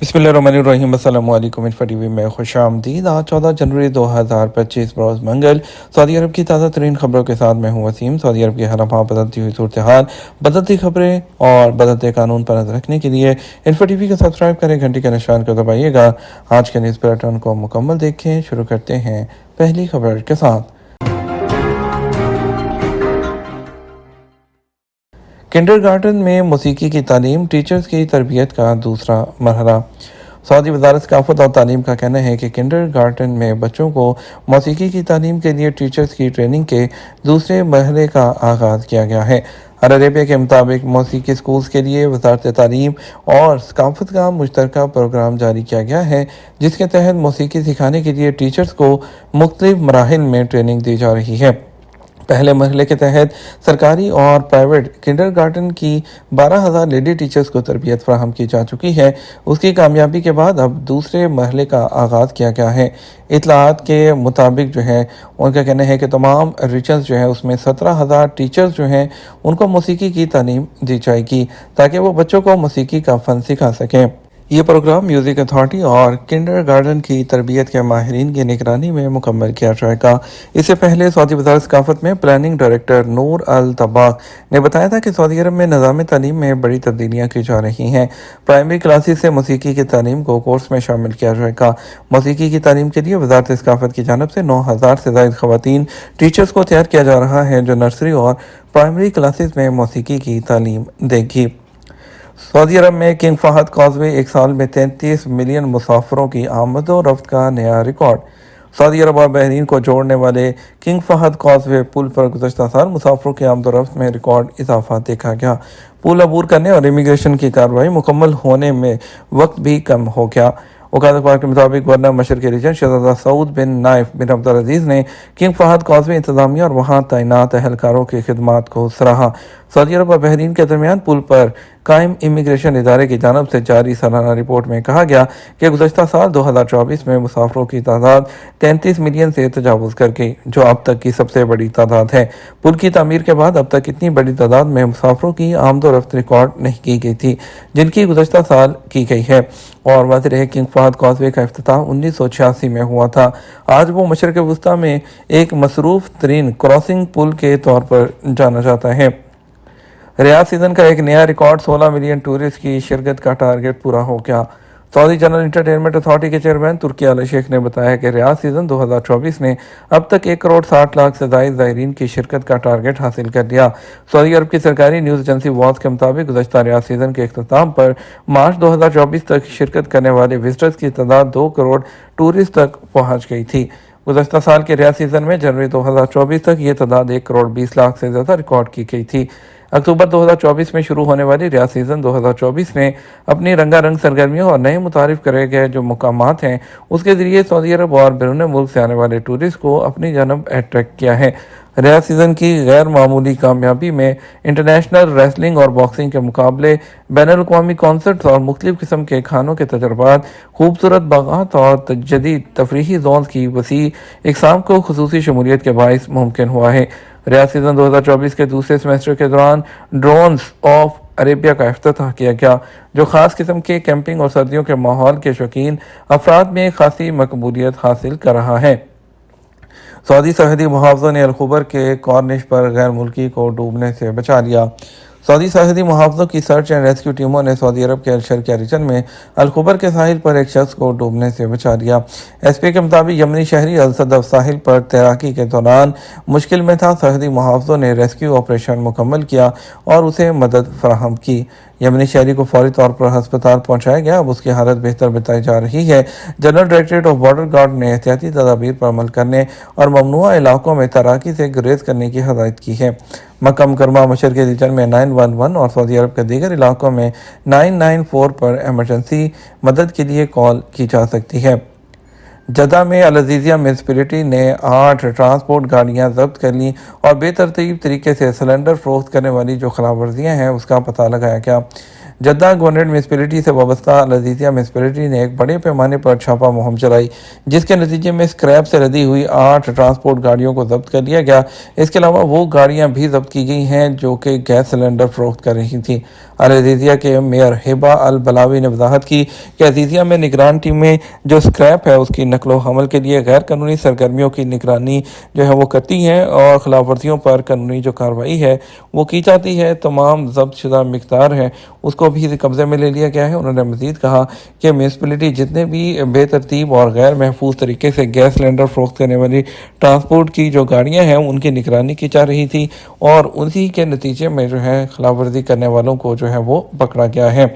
बिस्मिल्लाहिर्रहमानिर्रहीम। अस्सलाम वालेकुम। इंफा टीवी में खुश आमदीद। आज 14 जनवरी 2025 बरोज़ मंगल। सऊदी अरब की ताज़ा तरीन खबरों के साथ मैं हूँ वसीम। सऊदी अरब की हर लम्हा बदलती हुई सूरत हाल, बदलती खबरें और बदलते कानून पर नजर रखने के लिए इंफा टीवी को सब्सक्राइब करें, घंटी के निशान को दबाइएगा। आज के न्यूज़ बुलेटिन को मुकम्मल देखें। शुरू करते हैं पहली खबर के साथ। किंडरगार्टन में मौसीकी की तालीम, टीचर्स की तरबियत का दूसरा मरहला। सऊदी वजारत सकाफत और तालीम का कहना है कि किंडरगार्टन में बच्चों को मौसीकी की तालीम के लिए टीचर्स की ट्रेनिंग के दूसरे मरहले का आगाज़ किया गया है। अल अरेबिया के मुताबिक मौसीकी स्कूल्स के लिए वजारत तालीम और सकाफत का मुश्तरका प्रोग्राम जारी किया गया है, जिसके तहत मौसीकी सिखाने के लिए टीचर्स को मुख्तलिफ मराहिल में ट्रेनिंग दी जा रही है। पहले मरहले के तहत सरकारी और प्राइवेट किंडरगार्टन की 12,000 लेडी टीचर्स को तरबियत फराहम की जा चुकी है। उसकी कामयाबी के बाद अब दूसरे मरहले का आगाज़ किया गया है। इतलात के मुताबिक जो है उनका कहना है कि तमाम रीजन्स जो है उसमें 17,000 टीचर्स जो हैं उनको मौसीकी की तालीम दी जाएगी, ताकि वो बच्चों को मौसीकी का फ़न सिखा सकें। ये प्रोग्राम म्यूज़िक अथॉरिटी और किंडरगार्टन की तरबियत के माहिरीन की निगरानी में मुकम्मल किया जाएगा। इससे पहले सऊदी वज़ारत सकाफत में प्लानिंग डायरेक्टर नूर अल तबाक ने बताया था कि सऊदी अरब में निज़ाम तालीम में बड़ी तब्दीलियाँ की जा रही हैं। प्राइमरी क्लासेस से मौसीकी की तालीम को कोर्स में शामिल किया जाएगा। मौसीकी की तालीम के लिए वज़ारत सकाफत की जानब से 9,000 से ज़ायद ख़वातीन टीचर्स को तैयार किया जा रहा है, जो नर्सरी और प्राइमरी क्लासेस में मौसीकी की तालीम देगी। सऊदी अरब में किंग फहद कॉजवे एक साल में 33 मिलियन मुसाफिरों की आमद और रफ्त का नया रिकॉर्ड। सऊदी अरब और बहरीन को जोड़ने वाले किंग फहद कॉजवे पुल पर गुज़श्ता साल मुसाफिरों की आमद और रफ्त में रिकॉर्ड इजाफा देखा गया। पुल अबूर करने और इमिग्रेशन की कार्रवाई मुकम्मल होने में वक्त भी कम हो गया। वकालत अखबार के मुताबिक गवर्नर मशरक़ी रीजन शहजादा सऊद बिन नाइफ बिन अब्दुल अजीज़ ने किंग फहद कॉजवे इंतजामिया और वहाँ तैनात एहलकारों की खिदमात को सराहा। सऊदी अरब और बहरीन के दरमियान पुल पर कायम इमिग्रेशन इदारे की जानब से जारी सालाना रिपोर्ट में कहा गया कि गुज़श्ता साल 2024 में मुसाफिरों की तादाद 33 मिलियन से तजावुज़ कर गई, जो अब तक की सबसे बड़ी तादाद है। पुल की तामीर के बाद अब तक इतनी बड़ी तादाद में मुसाफिरों की आमद और रफ्त रिकॉर्ड नहीं की गई थी, जिनकी गुज़श्ता साल की गई है। और वाज़ेह है किंग फहद कॉजवे का इफ्तिताह 1986 में हुआ था। आज वो मशरक़ वस्ती में एक मसरूफ़ तरीन क्रॉसिंग पुल के तौर पर जाना जाता है। रियाद सीज़न का एक नया रिकॉर्ड 16 मिलियन टूरिस्ट की शिरकत का टारगेट पूरा हो गया। सऊदी जनरल इंटरटेनमेंट अथॉरिटी के चेयरमैन तुर्की आल शेख ने बताया कि रियाद सीज़न 2024 ने अब तक 1 करोड़ 60 लाख से ज़ायद ज़ायरीन की शिरकत का टारगेट हासिल कर लिया। सऊदी अरब की सरकारी न्यूज़ एजेंसी वॉज के मुताबिक गुज़श्ता रियाद सीज़न के अख्ताम पर मार्च 2024 तक शिरकत करने वाले विजिटर्स की तादाद 2 करोड़ टूरिस्ट तक पहुँच गई थी। गुज़श्ता साल के रियाद सीज़न में जनवरी 2024 तक ये तादाद 1 करोड़ 20 लाख से ज़्यादा रिकॉर्ड की गई थी। अक्टूबर 2024 में शुरू होने वाली रियाद सीज़न 2024 ने अपनी रंगारंग सरगर्मियों और नए मुतारिफ करे गए जो मुकामात हैं उसके ज़रिए सऊदी अरब और बैरून मुल्क से आने वाले टूरिस्ट को अपनी जानब अट्रैक्ट किया है। रियाद सीज़न की गैर मामूली कामयाबी में इंटरनेशनल रेसलिंग और बॉक्सिंग के मुकाबले, बैनुल-अक़वामी कॉन्सर्ट्स और मुख्तलिफ किस्म के खानों के तजर्बात, खूबसूरत बागात और जदीद तफरीही जोन की वसी इक़साम को खुसूसी शमूलियत के बाइस मुमकिन हुआ है। रियाद सीज़न 2024 के दूसरे सेमेस्टर के दौरान ड्रोन्स ऑफ अरेबिया का इफ्तिताह किया गया, जो ख़ास किस्म के कैंपिंग और सर्दियों के माहौल के शौकीन अफराद में खासी मकबूलियत हासिल कर रहा है। सऊदी सरहदी मुहाफ़िज़ों ने अल-खुबर के कॉर्निश पर गैर मुल्की को डूबने से बचा लिया। सऊदी सरहदी मुहाफ़िज़ों की सर्च एंड रेस्क्यू टीमों ने सऊदी अरब के अल-शर्क़िया रीजन में अल-खुबर के साहिल पर एक शख्स को डूबने से बचा लिया। एसपी के मुताबिक यमनी शहरी अल-सदफ साहिल पर तैराकी के दौरान मुश्किल में था। सरहदी मुहाफ़िज़ों ने रेस्क्यू ऑपरेशन मुकम्मल किया और उसे मदद फराहम की। यमनी शहरी को फौरी तौर पर हस्पताल पहुंचाया गया। अब उसकी हालत बेहतर बताई जा रही है। General directorate of border guard ने एहतियाती तदाबीर पर अमल करने और ममनुआ इलाकों में तैराकी से गुरेज करने की हदायत की है। मक्का मुकर्रमा मशरक़ी रीजन में 911 और सऊदी अरब के दीगर इलाकों में 994 पर एमरजेंसी मदद के लिए कॉल की जा सकती है। जद्दा में अल अज़ीज़िया म्यूनिसिपैलिटी ने 8 ट्रांसपोर्ट गाड़ियां जब्त कर लीं और बेतरतीब तरीके से सिलेंडर फरोख्त करने वाली जो खिलाफवर्जियां हैं उसका पता लगाया गया। जद्दा गवर्नमेंट म्यूनिसिपैलिटी से वाबस्ता अल अज़ीज़िया म्यूनिसिपैलिटी ने एक बड़े पैमाने पर छापा मुहिम चलाई, जिसके नतीजे में स्क्रैप से लदी हुई 8 ट्रांसपोर्ट गाड़ियों को जब्त कर लिया गया। इसके अलावा वो गाड़ियां भी जब्त की गई हैं जो कि गैस सिलेंडर फरोख्त कर रही थी। العزیزیہ کے میئر ہبہ البلاوی نے وضاحت کی کہ عزیزیہ میں نگران ٹیمیں جو اسکریپ ہے اس کی نقل و حمل کے لیے غیر قانونی سرگرمیوں کی نگرانی جو ہے وہ کرتی ہیں اور خلاف ورزیوں پر قانونی جو کارروائی ہے وہ کی جاتی ہے۔ تمام ضبط شدہ مقدار ہے اس کو بھی قبضے میں لے لیا گیا ہے۔ انہوں نے مزید کہا کہ میونسپلٹی جتنے بھی بے ترتیب اور غیر محفوظ طریقے سے گیس سلنڈر فروخت کرنے والی ٹرانسپورٹ کی جو گاڑیاں ہیں ان کی نگرانی کی جا رہی تھی اور اسی کے نتیجے میں جو ہے خلاف ورزی کرنے والوں کو جو ہے وہ پکڑا گیا ہے۔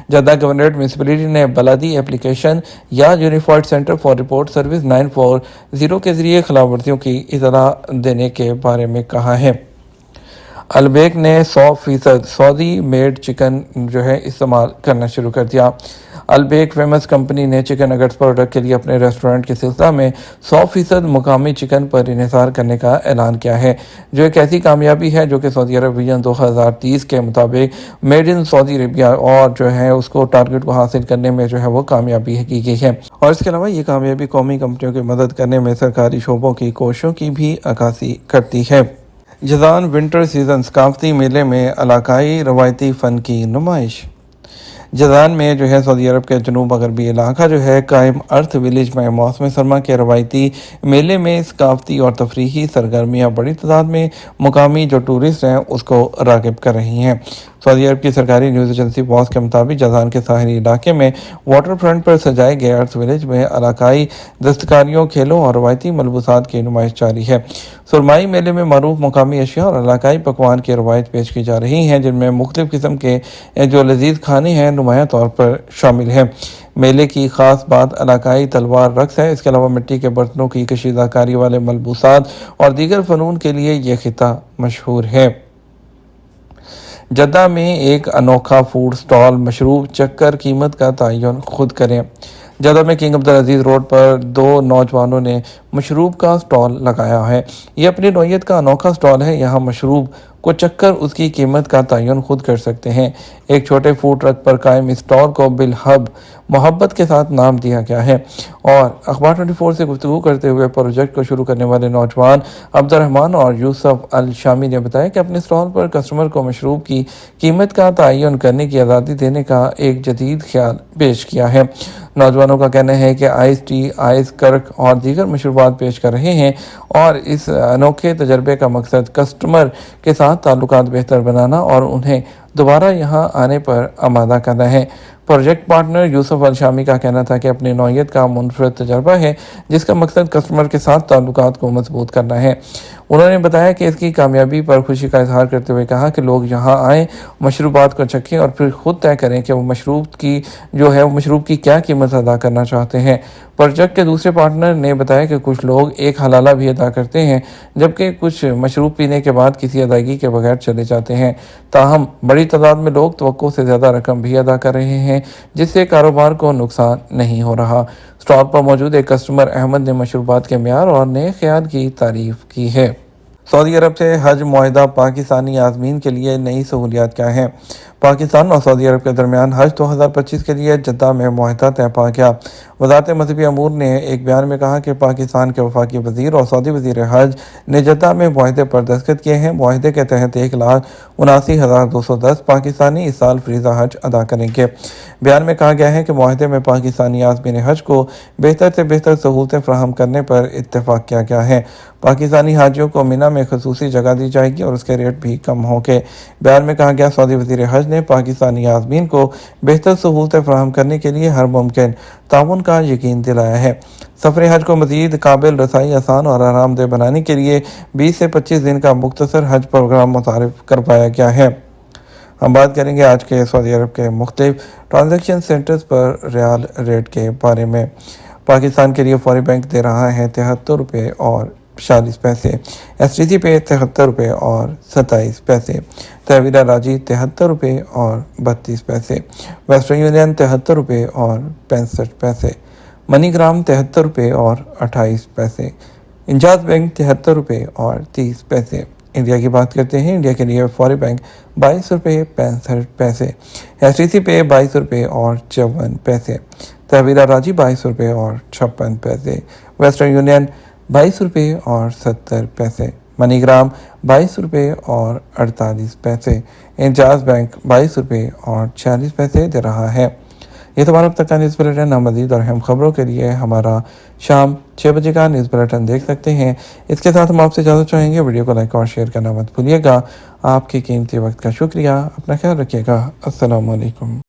جدہ گورنریٹ میونسپلٹی نے بلدی اپلیکیشن یا unified centre for report service 940 کے ذریعے خلاف ورزیوں کی اطلاع دینے کے بارے میں کہا ہے۔ البیک نے 100% سعودی میڈ چکن جو ہے استعمال کرنا شروع کر دیا۔ البیک فیمس کمپنی نے چکن نگٹس پروڈکٹ کے لیے اپنے ریسٹورنٹ کے سلسلہ میں 100% مقامی چکن پر انحصار کرنے کا اعلان کیا ہے، جو ایک ایسی کامیابی ہے جو کہ سعودی عرب ویژن 2030 کے مطابق میڈ ان سعودی عربیہ اور جو ہے اس کو ٹارگٹ کو حاصل کرنے میں جو ہے وہ کامیابی کی گئی ہے۔ اور اس کے علاوہ یہ کامیابی قومی کمپنیوں کی مدد کرنے میں سرکاری شعبوں کی کوششوں کی بھی عکاسی کرتی ہے۔ جازان ونٹر سیزن ثقافتی میلے میں علاقائی روایتی فن کی نمائش۔ جازان میں جو ہے سعودی عرب کے جنوب مغربی علاقہ جو ہے قائم ارتھ ولیج میں موسم سرما کے روایتی میلے میں ثقافتی اور تفریحی سرگرمیاں بڑی تعداد میں مقامی جو ٹورسٹ ہیں اس کو راغب کر رہی ہیں۔ سعودی عرب کی سرکاری نیوز ایجنسی باس کے مطابق جازان کے ساحلی علاقے میں واٹر فرنٹ پر سجائے گئے ارتھ ولیج میں علاقائی دستکاریوں، کھیلوں اور روایتی ملبوسات کی نمائش جاری ہے۔ سرمائی میلے میں معروف مقامی اشیاء اور علاقائی پکوان کی روایت پیش کی جا رہی ہیں، جن میں مختلف قسم کے جو لذیذ کھانے ہیں نمایاں طور پر شامل ہیں۔ میلے کی خاص بات علاقائی تلوار رقص ہے۔ اس کے علاوہ مٹی کے برتنوں کی کشیدہ کاری والے ملبوسات اور دیگر فنون کے لیے یہ خطہ مشہور ہے۔ جدہ میں ایک انوکھا فوڈ سٹال مشروب چکر قیمت کا تعین خود کریں۔ جدہ میں کنگ عبدالعزیز روڈ پر دو نوجوانوں نے مشروب کا سٹال لگایا ہے۔ یہ اپنی نوعیت کا انوکھا سٹال ہے۔ یہاں مشروب کو چکر اس کی قیمت کا تعین خود کر سکتے ہیں۔ ایک چھوٹے فوڈ ٹرک پر قائم اس سٹال کو بالحب محبت کے ساتھ نام دیا گیا ہے۔ اور اخبار 24 سے گفتگو کرتے ہوئے پروجیکٹ کو شروع کرنے والے نوجوان عبد الرحمن اور یوسف الشامی نے بتایا کہ اپنے سٹال پر کسٹمر کو مشروب کی قیمت کا تعین کرنے کی آزادی دینے کا ایک جدید خیال پیش کیا ہے۔ نوجوانوں کا کہنا ہے کہ آئس ٹی، آئس کرک اور دیگر مشروبات پیش کر رہے ہیں اور اس انوکھے تجربے کا مقصد کسٹمر کے ساتھ تعلقات بہتر بنانا اور انہیں دوبارہ یہاں آنے پر آمادہ کرنا ہے۔ پروجیکٹ پارٹنر یوسف الشامی کا کہنا تھا کہ اپنی نوعیت کا منفرد تجربہ ہے جس کا مقصد کسٹمر کے ساتھ تعلقات کو مضبوط کرنا ہے۔ انہوں نے بتایا کہ اس کی کامیابی پر خوشی کا اظہار کرتے ہوئے کہا کہ لوگ یہاں آئیں، مشروبات کو چکھیں اور پھر خود طے کریں کہ وہ مشروب کی کیا قیمت ادا کرنا چاہتے ہیں۔ پروجیکٹ کے دوسرے پارٹنر نے بتایا کہ کچھ لوگ ایک حلالہ بھی ادا کرتے ہیں جبکہ کچھ مشروب پینے کے بعد کسی ادائیگی کے بغیر چلے جاتے ہیں۔ تاہم بڑی تعداد میں لوگ توقع سے زیادہ رقم بھی ادا کر رہے ہیں جس سے کاروبار کو نقصان نہیں ہو رہا۔ سٹال پر موجود ایک کسٹمر احمد نے مشروبات کے معیار اور نئے خیال کی تعریف کی ہے۔ سعودی عرب سے حج معاہدہ، پاکستانی عازمین کے لیے نئی سہولیات کیا ہیں؟ پاکستان اور سعودی عرب کے درمیان حج 2025 کے لیے جدہ میں معاہدہ طے پا گیا۔ وزارت مذہبی امور نے ایک بیان میں کہا کہ پاکستان کے وفاقی وزیر اور سعودی وزیر حج نے جدہ میں معاہدے پر دستخط کیے ہیں۔ معاہدے کے تحت 1,79,210 پاکستانی اس سال فریضہ حج ادا کریں گے۔ بیان میں کہا گیا ہے کہ معاہدے میں پاکستانی عازمین حج کو بہتر سے بہتر سہولتیں فراہم کرنے پر اتفاق کیا گیا ہے۔ پاکستانی حاجیوں کو مینا میں خصوصی جگہ دی جائے گی اور اس کے ریٹ بھی کم ہوں گے۔ بیان میں کہا گیا سعودی وزیر حج نے پاکستانی عازمین کو بہتر سہولتیں فراہم کرنے کے لیے ہر ممکن تعاون کا یقین دلایا ہے۔ سفر حج کو مزید قابل رسائی، آسان اور آرام دہ بنانے کے لیے 20 سے 25 دن کا مختصر حج پروگرام متعارف کروایا گیا ہے۔ ہم بات کریں گے آج کے سعودی عرب کے مختلف ٹرانزیکشن سینٹرز پر ریال ریٹ کے بارے میں۔ پاکستان کے لیے فوری بینک دے رہا ہے 73 روپے اور 46 پیسے، ایس ٹی سی پہ 73 روپے اور 27 پیسے، تحویلہ راجی 73 روپے اور 32 پیسے، ویسٹرن یونین 73 روپے اور 65 پیسے، منی گرام 73 روپے اور 28 پیسے، انجاز بینک 73 روپے اور 30 پیسے۔ انڈیا کی بات کرتے ہیں، انڈیا کے لیے فوری بینک 22 روپے 65 پیسے، ایس ٹی سی پہ 22 روپے اور 54 پیسے، تحویلہ راجی 22 روپے اور 56 پیسے، ویسٹرن یونین 22 روپے اور 70 پیسے، منی گرام 22 روپے اور 48 پیسے، انجاز بینک 22 روپے اور 46 پیسے دے رہا ہے۔ یہ تمہارا اب تک کا نیوز بلیٹن۔ مزید اور اہم خبروں کے لیے ہمارا شام 6 بجے کا نیوز بلیٹن دیکھ سکتے ہیں۔ اس کے ساتھ ہم آپ سے اجازت چاہیں گے۔ ویڈیو کو لائک اور شیئر کرنا مت بھولیے گا۔ آپ کے قیمتی وقت کا شکریہ۔ اپنا خیال رکھیے گا۔ السلام علیکم۔